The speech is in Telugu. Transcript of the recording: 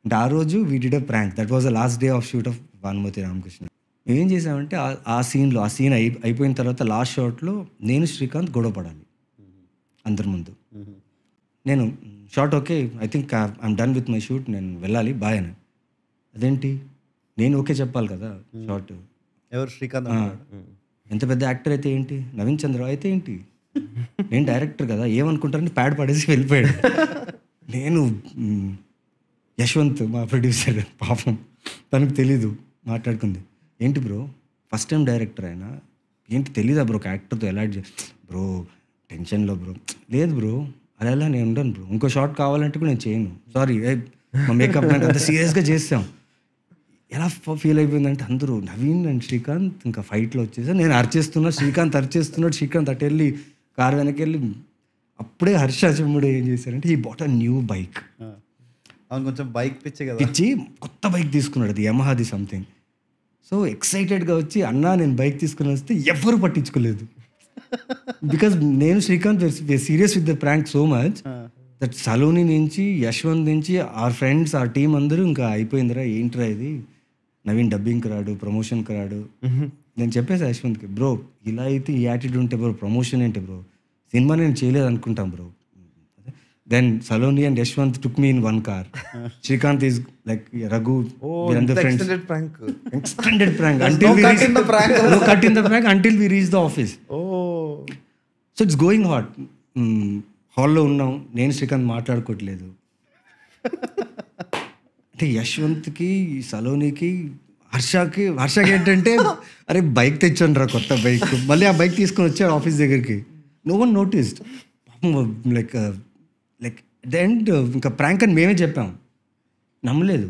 అంటే ఆ రోజు we did a prank. That was the last day of shoot of Bhanumathi Ramakrishna. ఏం చేసామంటే ఆ సీన్ అయిపోయిన తర్వాత లాస్ట్ షాట్లో నేను శ్రీకాంత్ గొడవ పడాలి అందరి ముందు. నేను short okay, I think I'm done with my shoot, నేను వెళ్ళాలి బాయ్ అని. అదేంటి నేను ఓకే చెప్పాలి కదా షార్ట్. ఎవరు? శ్రీకాంత్. ఎంత పెద్ద యాక్టర్ అయితే ఏంటి, నవీన్ చంద్ర అయితే ఏంటి, నేను డైరెక్టర్ కదా ఏమనుకుంటారని ప్యాడ్ పడేసి వెళ్ళిపోయాడు. నేను యశ్వంత్ మా ప్రొడ్యూసర్ పాపం తనకు తెలీదు, మాట్లాడుకుంది. ఏంటి బ్రో ఫస్ట్ టైం డైరెక్టర్ అయినా ఏంటి తెలీదా బ్రో, ఒక యాక్టర్తో ఎలా బ్రో టెన్షన్లో బ్రో. లేదు బ్రో అలా ఎలా నేను ఉండను బ్రో, ఇంకో షార్ట్ కావాలంటే కూడా నేను చేయను, సారీ మా మేకప్ మ్యాన్ అంత సీరియస్గా చేస్తాం. ఎలా ఫీల్ అయిపోయిందంటే అందరూ నవీన్ అండ్ శ్రీకాంత్ ఇంకా ఫైట్లో వచ్చేసా, నేను అరిచేస్తున్నా, శ్రీకాంత్ అరిచేస్తున్నాడు, శ్రీకాంత్ అటు వెళ్ళి కారు వెనక్కి వెళ్ళి. అప్పుడే హర్ష చెమ్ముడు ఏం చేశారంటే ఈ బాట్ అ న్యూ బైక్. అవును, కొంచెం బైక్ పిచ్చి కదా, పిచ్చి కొత్త బైక్ తీసుకున్నాడు, అది యమహాది సంథింగ్. సో ఎక్సైటెడ్గా వచ్చి అన్నా నేను బైక్ తీసుకుని వస్తే ఎవ్వరు పట్టించుకోలేదు. బికాజ్ నేను Srikanth serious with the prank so much that Saloni నుంచి యశ్వంత్ నుంచి ఆర్ ఫ్రెండ్స్ ఆర్ టీం అందరూ ఇంకా అయిపోయిందిరా ఏంట్రా ఇది, నవీన్ డబ్బింగ్కి రాడు, ప్రమోషన్కి రాడు. నేను చెప్పేసి యశ్వంత్కి, బ్రో ఇలా అయితే ఈ యాటిట్యూడ్ ఉంటే బ్రో ప్రమోషన్ ఏంటి బ్రో, సినిమా నేను చేయలేదు అనుకుంటాం bro. Then Saloni and Yashwant took me in one car. Shrikant is like Raghu. Oh, we are the friends. extended prank. Extended prank. Until we reach the prank. No cut in the prank until we reach the office. Oh. So it's going hot. హాల్లో ఉన్నాం, నేను శ్రీకాంత్ మాట్లాడుకోవట్లేదు. అంటే యశ్వంత్కి, సలోనికి, హర్షకి ఏంటంటే అరే బైక్ తెచ్చాను రా కొత్త బైక్, మళ్ళీ ఆ బైక్ తీసుకొని వచ్చారు ఆఫీస్ దగ్గరికి. No one noticed. Like the end ఇంకా ప్రాంక్ అని మేమే చెప్పాం, నమ్మలేదు.